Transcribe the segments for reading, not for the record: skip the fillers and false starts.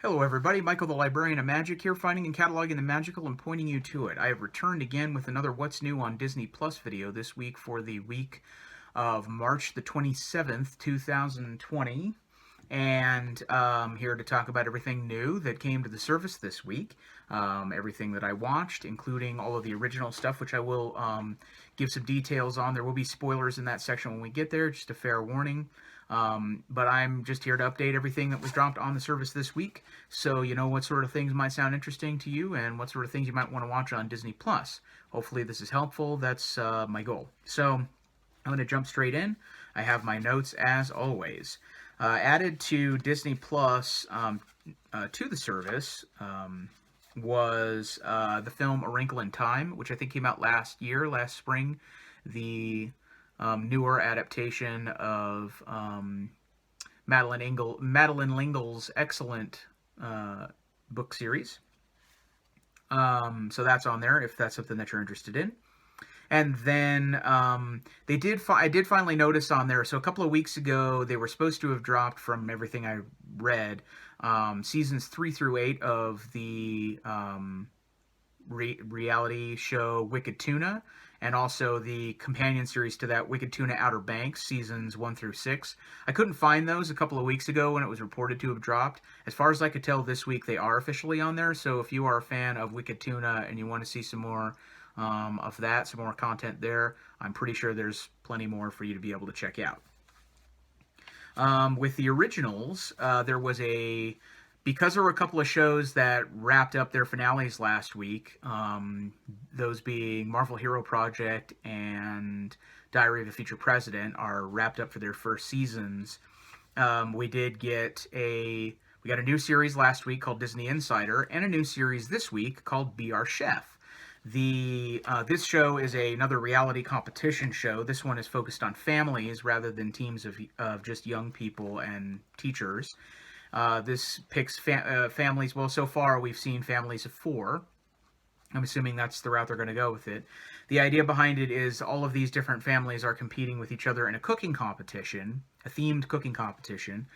Hello everybody, Michael the Librarian of Magic here, finding and cataloging the magical and pointing you to it. I have returned again with another What's New on Disney Plus video this week for the week of March the 27th, 2020. And here to talk about everything new that came to the service this week. Everything that I watched, including all of the original stuff, which I will give some details on. There will be spoilers in that section when we get there, just a fair warning. But I'm just here to update everything that was dropped on the service this week, so you know what sort of things might sound interesting to you and what sort of things you might want to watch on Disney Plus. Hopefully this is helpful. That's my goal. So I'm going to jump straight in. I have my notes as always. Added to Disney Plus to the service was the film A Wrinkle in Time, which I think came out last spring. The newer adaptation of Madeline L'Engle's excellent book series. So that's on there if that's something that you're interested in. And then I did finally notice on there, so a couple of weeks ago, they were supposed to have dropped, from everything I read, seasons 3 through 8 of the reality show Wicked Tuna, and also the companion series to that, Wicked Tuna Outer Banks, seasons 1 through 6. I couldn't find those a couple of weeks ago when it was reported to have dropped. As far as I could tell, this week they are officially on there, so if you are a fan of Wicked Tuna and you want to see some more of that, some more content there, I'm pretty sure there's plenty more for you to be able to check out. With the originals, because there were a couple of shows that wrapped up their finales last week, those being Marvel Hero Project and Diary of a Future President are wrapped up for their first seasons. We got a new series last week called Disney Insider, and a new series this week called Be Our Chef. This show is another reality competition show. This one is focused on families rather than teams of just young people and teachers. This picks families. Well, so far we've seen families of 4. I'm assuming that's the route they're going to go with it. The idea behind it is all of these different families are competing with each other in a cooking competition, a themed cooking competition.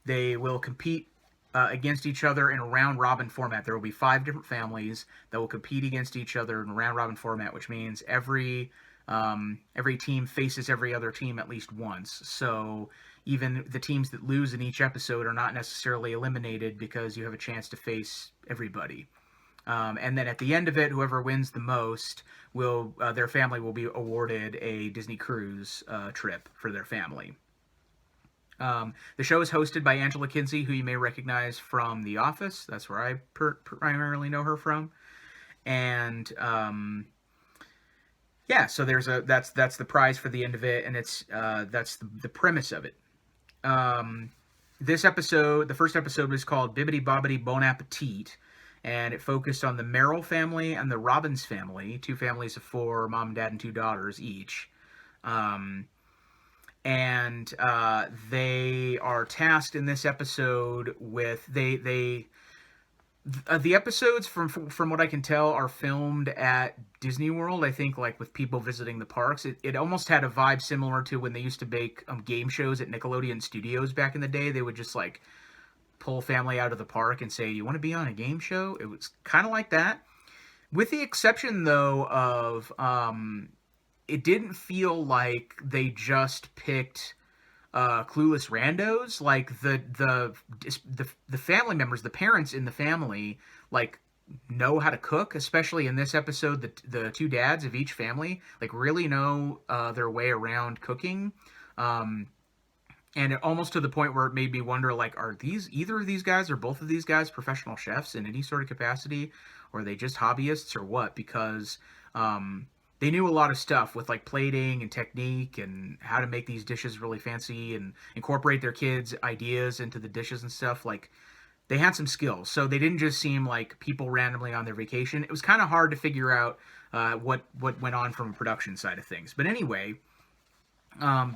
They will compete against each other in a round-robin format. There will be 5 different families that will compete against each other in a round-robin format, which means every team faces every other team at least once. So even the teams that lose in each episode are not necessarily eliminated, because you have a chance to face everybody. And then at the end of it, whoever wins the most their family will be awarded a Disney cruise trip for their family. The show is hosted by Angela Kinsey, who you may recognize from The Office. That's where I primarily know her from. And yeah, so that's the prize for the end of it, and that's the premise of it. This episode, the first episode, was called Bibbidi Bobbidi Bon Appetit, and it focused on the Merrill family and the Robbins family, 2 families of 4, mom, dad, and 2 daughters each. And they are tasked in this episode with the episodes, from what I can tell, are filmed at Disney World. I think, like, with people visiting the parks, it almost had a vibe similar to when they used to make game shows at Nickelodeon Studios back in the day. They would just like pull family out of the park and say, "You want to be on a game show?" It was kind of like that, with the exception though of it didn't feel like they just picked clueless randos. Like the family members, the parents in the family, like, know how to cook. Especially in this episode, the 2 dads of each family like really know their way around cooking. And it, almost to the point where it made me wonder, like, are either of these guys or both of these guys professional chefs in any sort of capacity, or are they just hobbyists, or what? Because they knew a lot of stuff with, like, plating and technique and how to make these dishes really fancy and incorporate their kids' ideas into the dishes and stuff. Like, they had some skills, so they didn't just seem like people randomly on their vacation. It was kind of hard to figure out what went on from a production side of things. But anyway,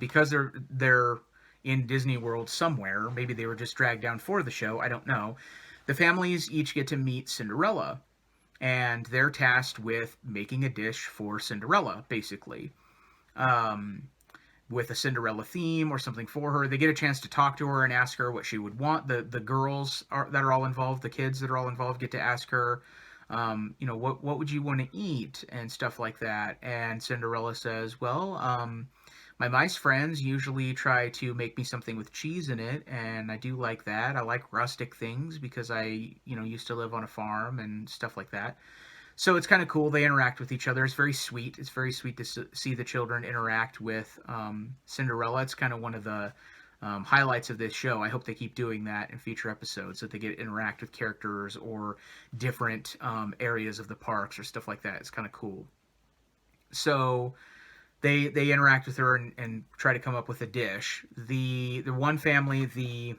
because they're in Disney World somewhere, maybe they were just dragged down for the show, I don't know. The families each get to meet Cinderella, and they're tasked with making a dish for Cinderella, basically. with a Cinderella theme or something for her. They get a chance to talk to her and ask her what she would want. The girls that are all involved, the kids that are all involved, get to ask her, what would you want to eat and stuff like that. And Cinderella says, well, my mice friends usually try to make me something with cheese in it, and I do like that. I like rustic things because I, used to live on a farm and stuff like that. So it's kind of cool. They interact with each other. It's very sweet. It's very sweet to see the children interact with Cinderella. It's kind of one of the highlights of this show. I hope they keep doing that in future episodes, that they get to interact with characters or different areas of the parks or stuff like that. It's kind of cool. So they interact with her and try to come up with a dish. The one family, the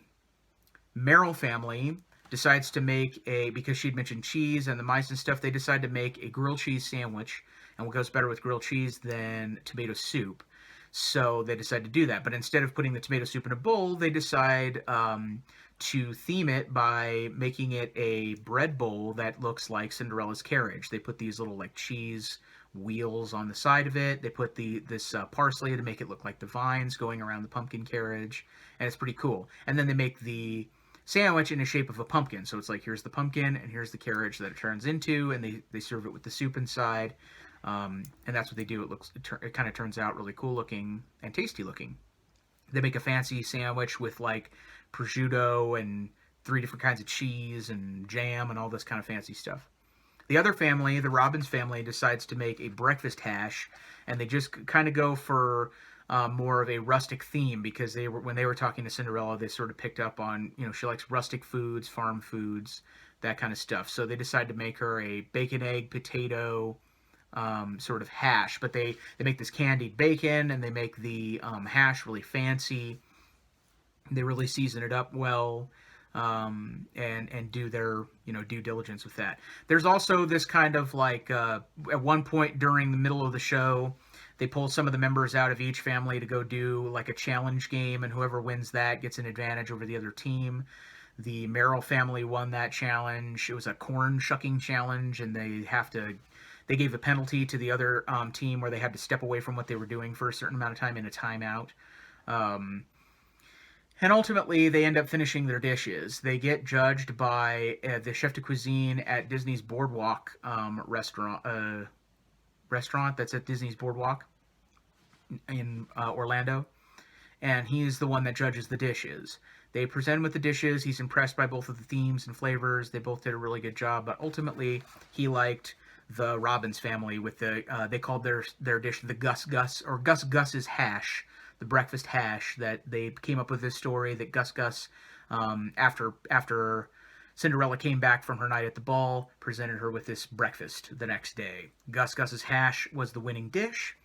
Merrill family, decides to make because she'd mentioned cheese and the mice and stuff, they decide to make a grilled cheese sandwich. And what goes better with grilled cheese than tomato soup? So they decide to do that. But instead of putting the tomato soup in a bowl, they decide to theme it by making it a bread bowl that looks like Cinderella's carriage. They put these little like cheese wheels on the side of it. They put this parsley to make it look like the vines going around the pumpkin carriage. And it's pretty cool. And then they make the sandwich in the shape of a pumpkin. So it's like, here's the pumpkin and here's the carriage that it turns into, and they serve it with the soup inside. And that's what they do. It kind of turns out really cool looking and tasty looking. They make a fancy sandwich with like prosciutto and 3 different kinds of cheese and jam and all this kind of fancy stuff. The other family, the Robbins family, decides to make a breakfast hash, and they just kind of go for more of a rustic theme, because when they were talking to Cinderella, they sort of picked up on, she likes rustic foods, farm foods, that kind of stuff. So they decide to make her a bacon, egg, potato sort of hash, but they make this candied bacon, and they make the hash really fancy. They really season it up well, and do their due diligence with that. There's also this kind of like at one point during the middle of the show, they pull some of the members out of each family to go do like a challenge game, and whoever wins that gets an advantage over the other team. The Merrill family won that challenge. It was a corn shucking challenge, and they gave a penalty to the other team where they had to step away from what they were doing for a certain amount of time in a timeout. And ultimately, they end up finishing their dishes. They get judged by the chef de cuisine at Disney's Boardwalk restaurant that's at Disney's Boardwalk in Orlando. And he's the one that judges the dishes. They present him with the dishes. He's impressed by both of the themes and flavors. They both did a really good job. But ultimately, he liked the Robbins family with they called their dish the Gus Gus, or Gus Gus's hash, the breakfast hash. That they came up with this story that Gus Gus, after Cinderella came back from her night at the ball, presented her with this breakfast the next day. Gus Gus's hash was the winning dish.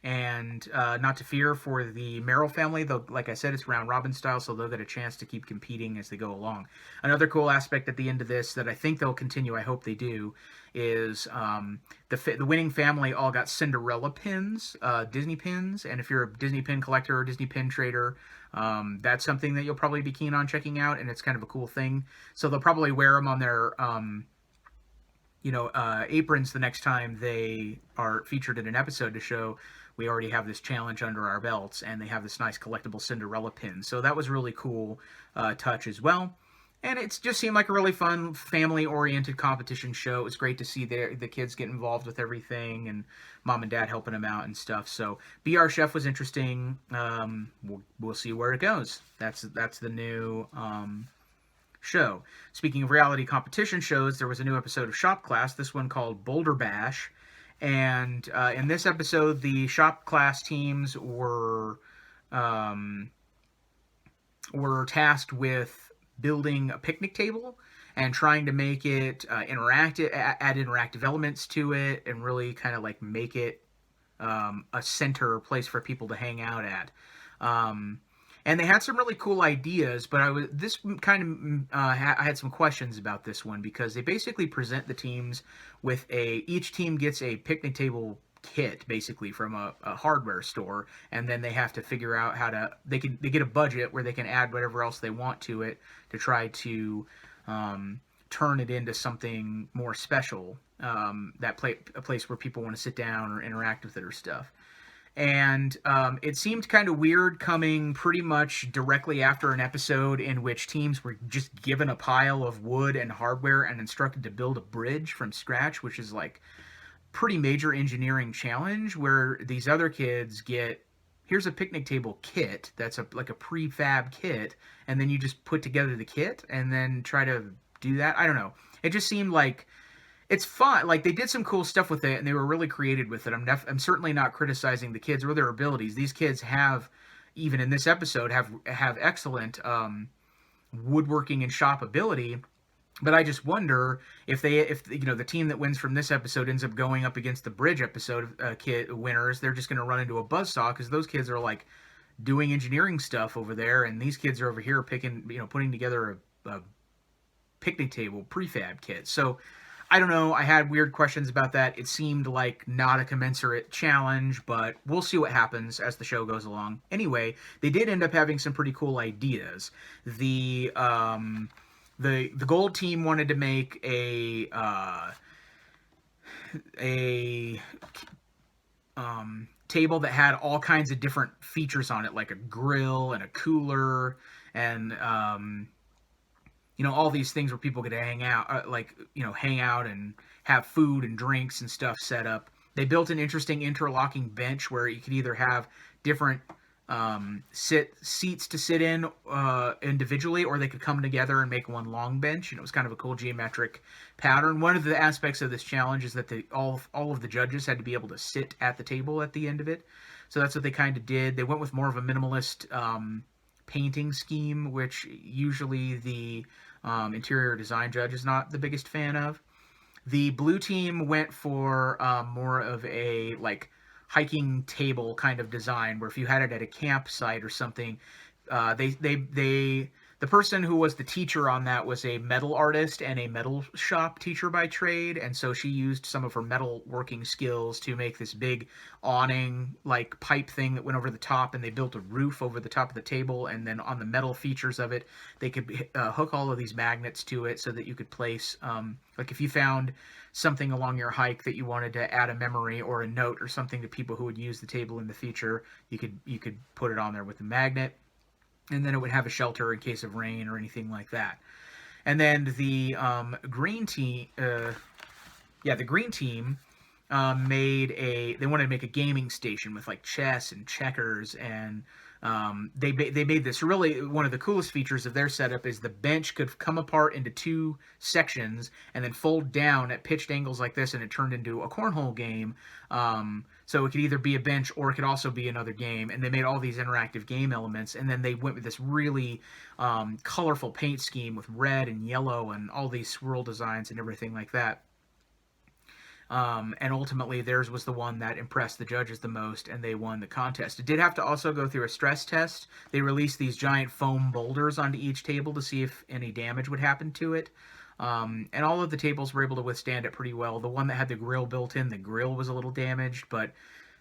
And not to fear for the Merrill family, though, like I said, it's round robin style, so they'll get a chance to keep competing as they go along. Another cool aspect at the end of this that I think they'll continue, I hope they do, is the winning family all got Cinderella pins, Disney pins, and if you're a Disney pin collector or Disney pin trader, that's something that you'll probably be keen on checking out, and it's kind of a cool thing. So they'll probably wear them on their aprons the next time they are featured in an episode to show we already have this challenge under our belts, and they have this nice collectible Cinderella pin. So that was a really cool touch as well. And it just seemed like a really fun, family-oriented competition show. It was great to see the kids get involved with everything, and mom and dad helping them out and stuff. So Be Our Chef was interesting. We'll see where it goes. That's the new show. Speaking of reality competition shows, there was a new episode of Shop Class, this one called Boulder Bash. And in this episode, the Shop Class teams were tasked with building a picnic table and trying to make it interactive, add interactive elements to it, and really kind of like make it a center place for people to hang out at. And they had some really cool ideas, but I had some questions about this one, because they basically present the teams with each team gets a picnic table kit basically from a hardware store, and then they have to figure out they get a budget where they can add whatever else they want to it to try to turn it into something more special, a place where people want to sit down or interact with it or stuff. And it seemed kind of weird coming pretty much directly after an episode in which teams were just given a pile of wood and hardware and instructed to build a bridge from scratch, which is like pretty major engineering challenge, where these other kids get, here's a picnic table kit that's like a prefab kit, and then you just put together the kit and then try to do that. I don't know. It just seemed like it's fun. Like, they did some cool stuff with it, and they were really creative with it. I'm certainly not criticizing the kids or their abilities. These kids have, even in this episode, have excellent woodworking and shop ability. But I just wonder if the team that wins from this episode ends up going up against the bridge episode kid winners, they're just going to run into a buzzsaw, because those kids are like doing engineering stuff over there, and these kids are over here putting together a picnic table prefab kit. So I don't know. I had weird questions about that. It seemed like not a commensurate challenge, but we'll see what happens as the show goes along. Anyway, they did end up having some pretty cool ideas. The gold team wanted to make a table that had all kinds of different features on it, like a grill and a cooler, and all these things where people could hang out, hang out and have food and drinks and stuff set up. They built an interesting interlocking bench where you could either have different seats to sit in individually, or they could come together and make one long bench. And it was kind of a cool geometric pattern. One of the aspects of this challenge is that all of the judges had to be able to sit at the table at the end of it. So that's what they kind of did. They went with more of a minimalist painting scheme, which usually the interior design judge is not the biggest fan of. The blue team went for more of a like hiking table kind of design, where if you had it at a campsite or something, the person who was the teacher on that was a metal artist and a metal shop teacher by trade, and so she used some of her metal working skills to make this big awning like pipe thing that went over the top, and they built a roof over the top of the table, and then on the metal features of it they could hook all of these magnets to it so that you could place like if you found something along your hike that you wanted to add a memory or a note or something to people who would use the table in the future, you could put it on there with a magnet, and then it would have a shelter in case of rain or anything like that. And then the green team, the green team they wanted to make a gaming station with like chess and checkers, and they made this really, one of the coolest features of their setup is the bench could come apart into two sections and then fold down at pitched angles like this, and it turned into a cornhole game. So it could either be a bench or it could also be another game, and they made all these interactive game elements, and then they went with this really colorful paint scheme with red and yellow and all these swirl designs and everything like that. And ultimately theirs was the one that impressed the judges the most, and they won the contest. It did have to also go through a stress test. They released these giant foam boulders onto each table to see if any damage would happen to it. And all of the tables were able to withstand it pretty well. The one that had the grill built in, the grill was a little damaged, but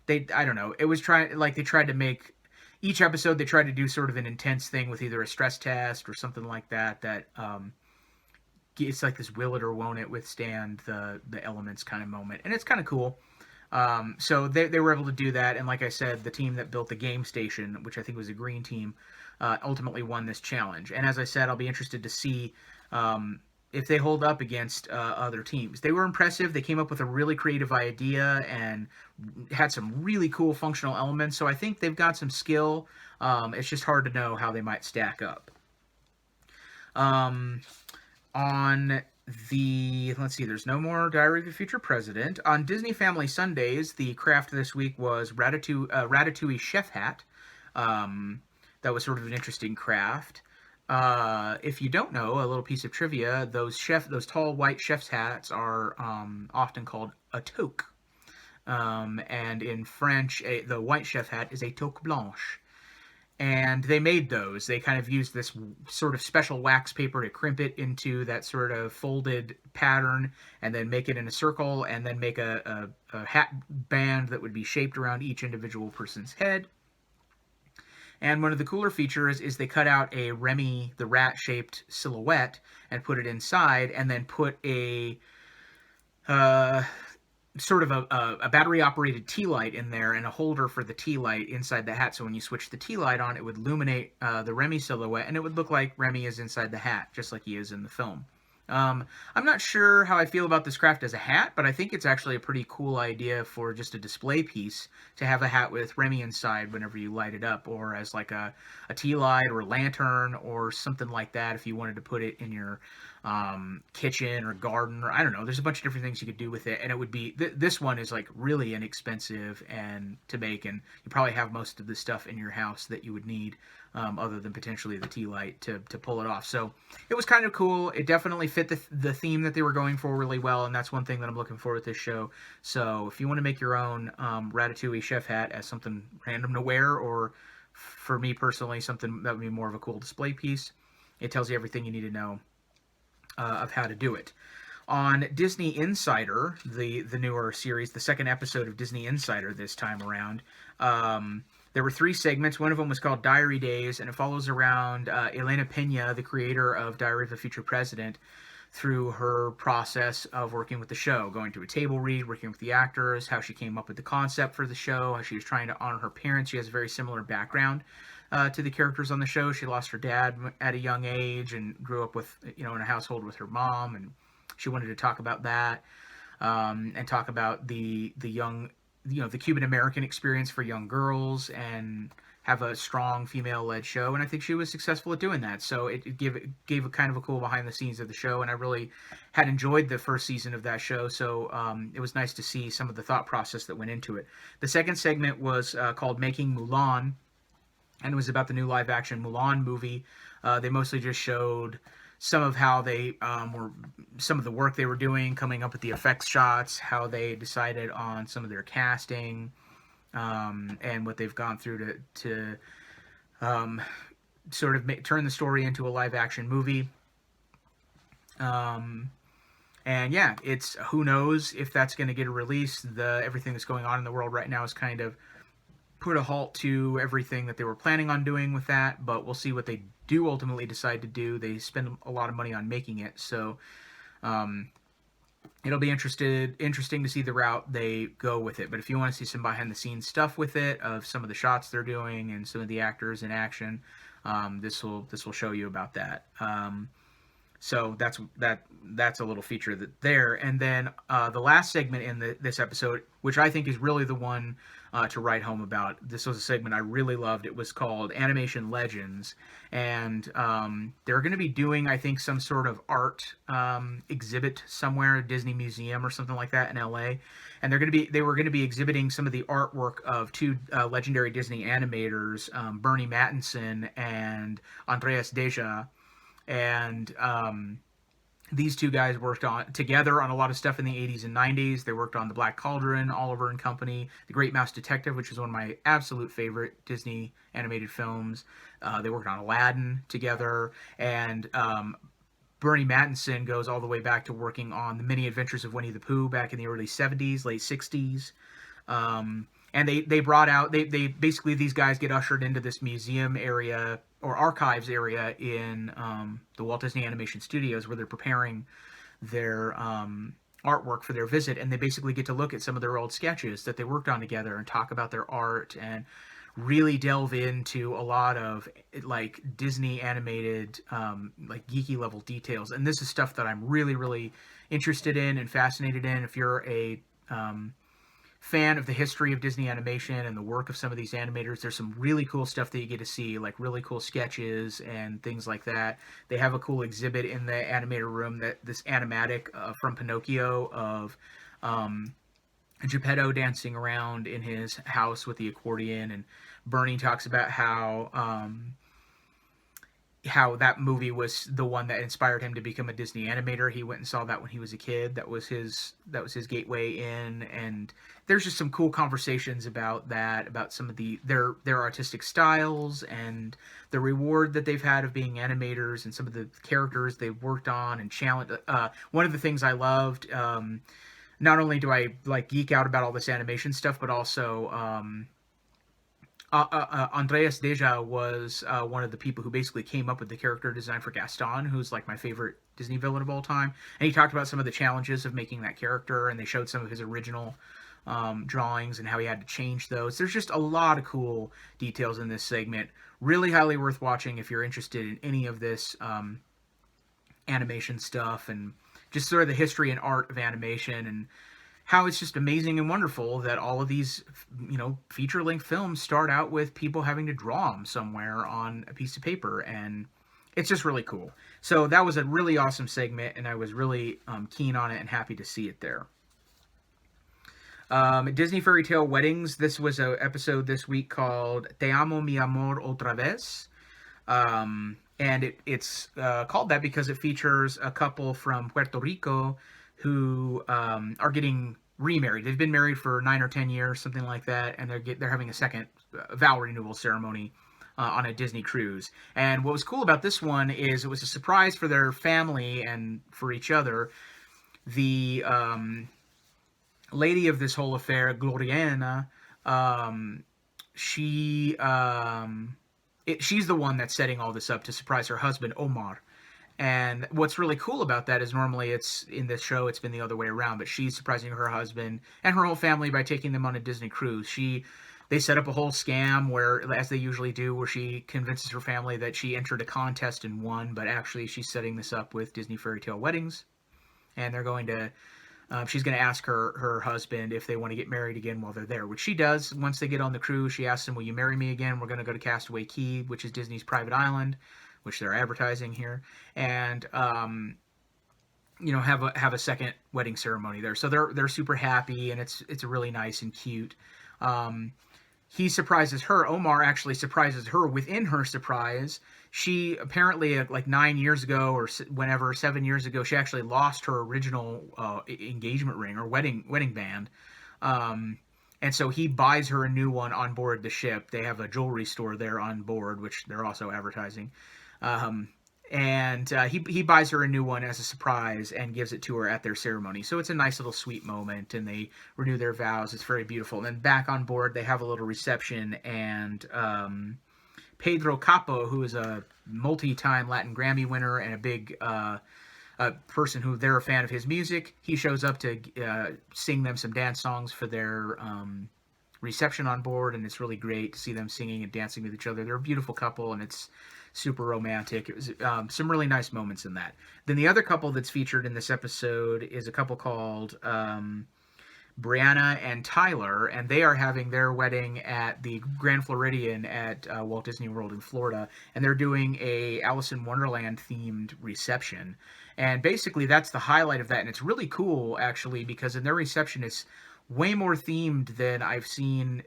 I don't know. It was they tried to make, each episode they tried to do sort of an intense thing with either a stress test or something like that, it's like this will it or won't it withstand the elements kind of moment. And it's kind of cool. So they were able to do that. And like I said, the team that built the game station, which I think was a green team, ultimately won this challenge. And as I said, I'll be interested to see if they hold up against other teams. They were impressive. They came up with a really creative idea and had some really cool functional elements. So I think they've got some skill. It's just hard to know how they might stack up. Let's see, there's no more Diary of a Future President. On Disney Family Sundays, the craft this week was Ratatouille chef hat. That was sort of an interesting craft. If you don't know, a little piece of trivia, those tall white chef's hats are often called a toque. And in French, the white chef hat is a toque blanche. And they made those. They kind of used this sort of special wax paper to crimp it into that sort of folded pattern, and then make it in a circle, and then make a hat band that would be shaped around each individual person's head. And one of the cooler features is they cut out a Remy the rat-shaped silhouette and put it inside, and then put a sort of a battery operated tea light in there and a holder for the tea light inside the hat. So when you switch the tea light on, it would illuminate the Remy silhouette, and it would look like Remy is inside the hat, just like he is in the film. I'm not sure how I feel about this craft as a hat, but I think it's actually a pretty cool idea for just a display piece to have a hat with Remy inside whenever you light it up, or as like a tea light or a lantern or something like that if you wanted to put it in your kitchen or garden, or I don't know. There's a bunch of different things you could do with it, and it would be this one is like really inexpensive and to make, and you probably have most of the stuff in your house that you would need, other than potentially the tea light to pull it off. So it was kind of cool. It definitely fit the theme that they were going for really well, and that's one thing that I'm looking for with this show. So if you want to make your own Ratatouille chef hat as something random to wear, or for me personally, something that would be more of a cool display piece, it tells you everything you need to know of how to do it. On Disney Insider, the newer series, the second episode of Disney Insider this time around, there were 3 segments. One of them was called Diary Days, and it follows around Elena Pena, the creator of Diary of a Future President, through her process of working with the show, going to a table read, working with the actors, how she came up with the concept for the show, how she was trying to honor her parents. She has a very similar background to the characters on the show. She lost her dad at a young age and grew up with, in a household with her mom, and she wanted to talk about that, and talk about the young, the Cuban American experience for young girls, and have a strong female-led show, and I think she was successful at doing that. So it gave a kind of a cool behind-the-scenes of the show, and I really had enjoyed the first season of that show, so it was nice to see some of the thought process that went into it. The second segment was called Making Mulan, and it was about the new live-action Mulan movie. They mostly just showed some of how they some of the work they were doing, coming up with the effects shots, how they decided on some of their casting, and what they've gone through to sort of turn the story into a live-action movie. And yeah, it's, who knows if that's going to get a release. Everything that's going on in the world right now is kind of put a halt to everything that they were planning on doing with that, but we'll see what they do ultimately decide to do. They spend a lot of money on making it, so it'll be interesting to see the route they go with it. But if you want to see some behind-the-scenes stuff with it, of some of the shots they're doing and some of the actors in action, this will show you about that. So that's a little feature there. And then the last segment in this episode, which I think is really the one to write home about. This was a segment I really loved. It was called Animation Legends, and they're going to be doing, I think, some sort of art exhibit somewhere, a Disney museum or something like that in LA. And they were going to be exhibiting some of the artwork of 2 legendary Disney animators, Bernie Mattinson and Andreas Deja. And these 2 guys worked together on a lot of stuff in the 80s and 90s. They worked on The Black Cauldron, Oliver and Company, The Great Mouse Detective, which is one of my absolute favorite Disney animated films. They worked on Aladdin together, and Bernie Mattinson goes all the way back to working on The Many Adventures of Winnie the Pooh back in the early 70s, late 60s. And they brought out, they basically, these guys get ushered into this museum area or archives area in the Walt Disney Animation Studios, where they're preparing their artwork for their visit, and they basically get to look at some of their old sketches that they worked on together and talk about their art and really delve into a lot of like Disney animated like geeky level details. And this is stuff that I'm really, really interested in and fascinated in. If you're a fan of the history of Disney animation and the work of some of these animators, there's some really cool stuff that you get to see, like really cool sketches and things like that. They have a cool exhibit in the animator room, that this animatic from Pinocchio of Geppetto dancing around in his house with the accordion, and Bernie talks about how that movie was the one that inspired him to become a Disney animator. He went and saw that when he was a kid. That was his gateway in. And there's just some cool conversations about that, about some of their artistic styles and the reward that they've had of being animators, and some of the characters they've worked on and challenge. One of the things I loved, not only do I like geek out about all this animation stuff, but also Andreas Deja was one of the people who basically came up with the character design for Gaston, who's like my favorite Disney villain of all time. And he talked about some of the challenges of making that character, and they showed some of his original drawings and how he had to change those. There's just a lot of cool details in this segment. Really highly worth watching if you're interested in any of this animation stuff and just sort of the history and art of animation, and how it's just amazing and wonderful that all of these, feature-length films start out with people having to draw them somewhere on a piece of paper, and it's just really cool. So that was a really awesome segment, and I was really keen on it and happy to see it there. Disney Fairy Tale Weddings, this was an episode this week called Te Amo Mi Amor Otra Vez. And it's called that because it features a couple from Puerto Rico who are getting remarried. They've been married for 9 or 10 years, something like that, and they're having a second vow renewal ceremony on a Disney cruise. And what was cool about this one is it was a surprise for their family and for each other. The lady of this whole affair, Gloriana, she's the one that's setting all this up to surprise her husband, Omar. And what's really cool about that is normally it's in this show it's been the other way around, but she's surprising her husband and her whole family by taking them on a Disney cruise. They set up a whole scam where, as they usually do, where she convinces her family that she entered a contest and won, but actually she's setting this up with Disney Fairy Tale Weddings, and they're going to she's going to ask her husband if they want to get married again while they're there, which she does. Once they get on the cruise, she asks him, will you marry me again? We're going to go to Castaway Cay, which is Disney's private island, which they're advertising here, and have a second wedding ceremony there. So they're super happy, and it's really nice and cute. He surprises her. Omar actually surprises her within her surprise. She apparently, like 9 years ago or 7 years ago, she actually lost her original engagement ring or wedding band. And so he buys her a new one on board the ship. They have a jewelry store there on board, which they're also advertising. He buys her a new one as a surprise and gives it to her at their ceremony. So it's a nice little sweet moment, and they renew their vows. It's very beautiful. And then back on board, they have a little reception, and Pedro Capo, who is a multi-time Latin Grammy winner and a big a person who they're a fan of his music, he shows up to sing them some dance songs for their reception on board, and it's really great to see them singing and dancing with each other. They're a beautiful couple, and it's super romantic. It was some really nice moments in that. Then the other couple that's featured in this episode is a couple called Brianna and Tyler, and they are having their wedding at the Grand Floridian at Walt Disney World in Florida, and they're doing a Alice in Wonderland themed reception. And basically that's the highlight of that, and it's really cool actually, because in their reception it's way more themed than I've seen.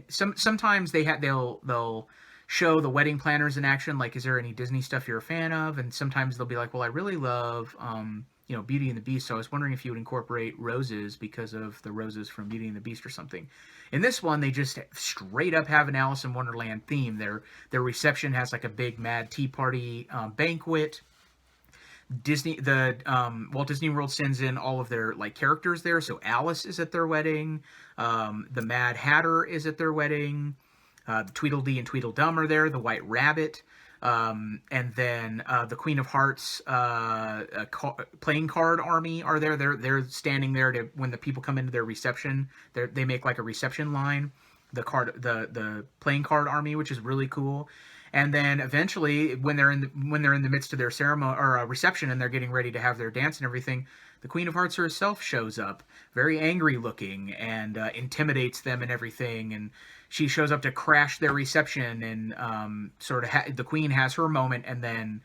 Sometimes they'll show the wedding planners in action, like, is there any Disney stuff you're a fan of? And sometimes they'll be like, well, I really love Beauty and the Beast, so I was wondering if you would incorporate roses because of the roses from Beauty and the Beast or something. In this one, they just straight up have an Alice in Wonderland theme. Their reception has like a big Mad Tea Party banquet. Walt Disney World sends in all of their like characters there. So Alice is at their wedding. The Mad Hatter is at their wedding. The Tweedledee and Tweedledum are there. The White Rabbit. And then the Queen of Hearts playing card army are there. They're standing there to when the people come into their reception. They make like a reception line. The playing card army, which is really cool. And then eventually, when they're in the midst of their ceremony or reception, and they're getting ready to have their dance and everything, the Queen of Hearts herself shows up, very angry looking, and intimidates them and everything. And she shows up to crash their reception, and the Queen has her moment, and then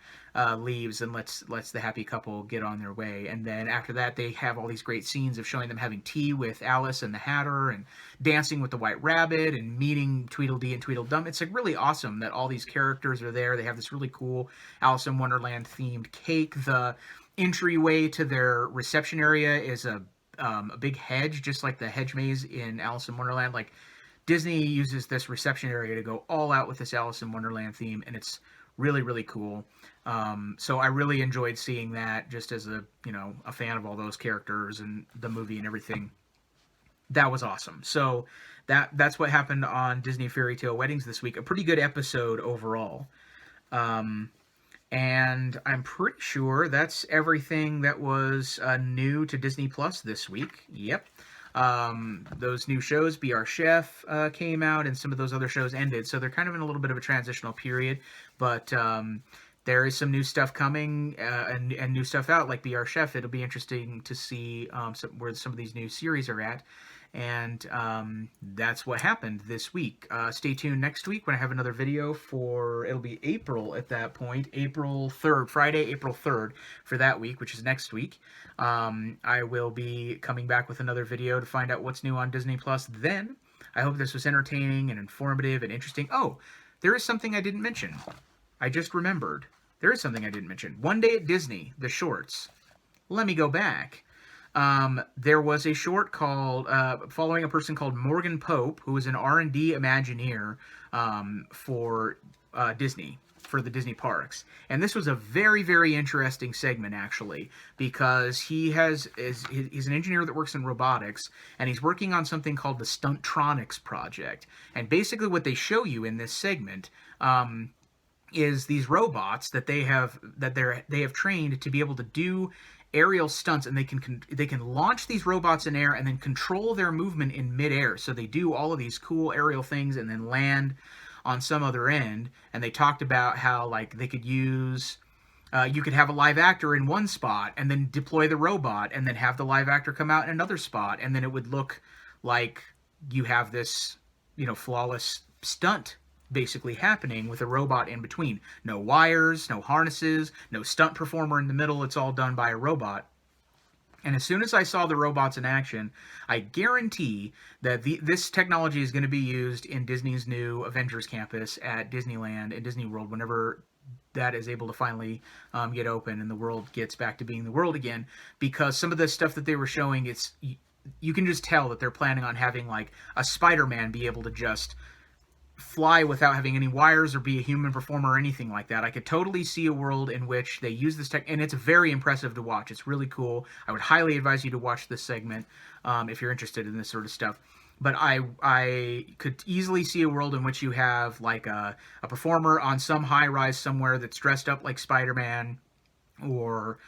leaves and lets the happy couple get on their way. And then after that, they have all these great scenes of showing them having tea with Alice and the Hatter, and dancing with the White Rabbit, and meeting Tweedledee and Tweedledum. It's like really awesome that all these characters are there. They have this really cool Alice in Wonderland themed cake. The entryway to their reception area is a big hedge, just like the hedge maze in Alice in Wonderland. Like, Disney uses this reception area to go all out with this Alice in Wonderland theme, and it's really, really cool. So I really enjoyed seeing that, just as a fan of all those characters and the movie and everything. that was awesome. So that's what happened on Disney Fairy Tale Weddings this week. A pretty good episode overall. Um, and I'm pretty sure that's everything that was new to Disney Plus this week. Yep. Those new shows, Be Our Chef, came out, and some of those other shows ended. So they're kind of in a little bit of a transitional period. But there is some new stuff coming and new stuff out, like Be Our Chef. It'll be interesting to see where some of these new series are at. And that's what happened this week. Stay tuned next week when I have another video for, it'll be April at that point, April 3rd, Friday, April 3rd for that week, which is next week. I will be coming back with another video to find out what's new on Disney Plus then. I hope this was entertaining and informative and interesting. Oh, there is something I didn't mention. I just remembered. There is something I didn't mention. One Day at Disney, the shorts. Let me go back. There was a short called following a person called Morgan Pope, who was an R&D Imagineer for Disney, for the Disney parks. And this was a very, very interesting segment, actually, because he's an engineer that works in robotics, and he's working on something called the Stuntronics project. And basically what they show you in this segment is these robots that they have trained to be able to do aerial stunts, and they can launch these robots in air and then control their movement in midair. So they do all of these cool aerial things and then land on some other end. And they talked about how, like, they could use you could have a live actor in one spot and then deploy the robot and then have the live actor come out in another spot, and then it would look like you have this, flawless stunt basically happening with a robot in between. No wires, no harnesses, no stunt performer in the middle. It's all done by a robot. And as soon as I saw the robots in action, I guarantee that this technology is going to be used in Disney's new Avengers campus at Disneyland and Disney World whenever that is able to finally get open and the world gets back to being the world again. Because some of the stuff that they were showing, you can just tell that they're planning on having, like, a Spider-Man be able to just fly without having any wires or be a human performer or anything like that. I could totally see a world in which they use this tech, and it's very impressive to watch. It's really cool. I would highly advise you to watch this segment if you're interested in this sort of stuff. But I could easily see a world in which you have, like, a performer on some high-rise somewhere that's dressed up like Spider-Man, or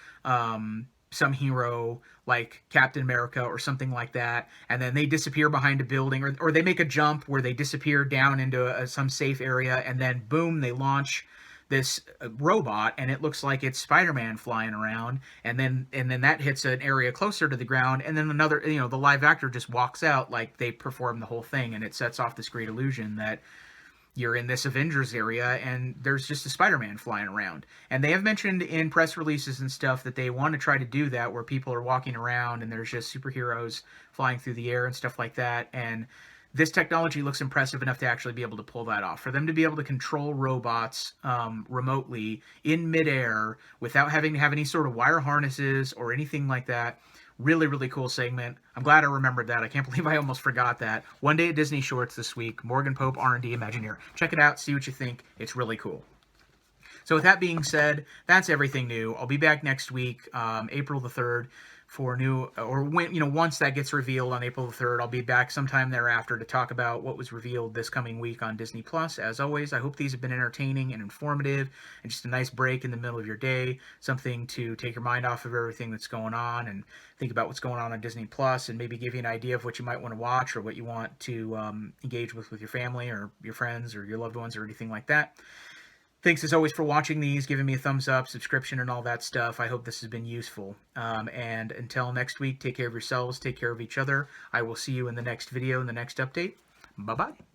some hero like Captain America or something like that, and then they disappear behind a building, or they make a jump where they disappear down into some safe area, and then boom, they launch this robot, and it looks like it's Spider-Man flying around, and then that hits an area closer to the ground, and then another, the live actor just walks out like they performed the whole thing, and it sets off this great illusion that you're in this Avengers area and there's just a Spider-Man flying around. And they have mentioned in press releases and stuff that they want to try to do that, where people are walking around and there's just superheroes flying through the air and stuff like that. And this technology looks impressive enough to actually be able to pull that off. For them to be able to control robots remotely in midair without having to have any sort of wire harnesses or anything like that. Really, really cool segment. I'm glad I remembered that. I can't believe I almost forgot that. One Day at Disney Shorts this week. Morgan Pope, R&D Imagineer. Check it out. See what you think. It's really cool. So with that being said, that's everything new. I'll be back next week, April the 3rd, for new, or when, once that gets revealed on April the 3rd, I'll be back sometime thereafter to talk about what was revealed this coming week on Disney Plus. As always, I hope these have been entertaining and informative and just a nice break in the middle of your day, something to take your mind off of everything that's going on and think about what's going on Disney Plus, and maybe give you an idea of what you might want to watch or what you want to engage with your family or your friends or your loved ones or anything like that. Thanks as always for watching these, giving me a thumbs up, subscription, and all that stuff. I hope this has been useful. And until next week, take care of yourselves, take care of each other. I will see you in the next video, in the next update. Bye-bye.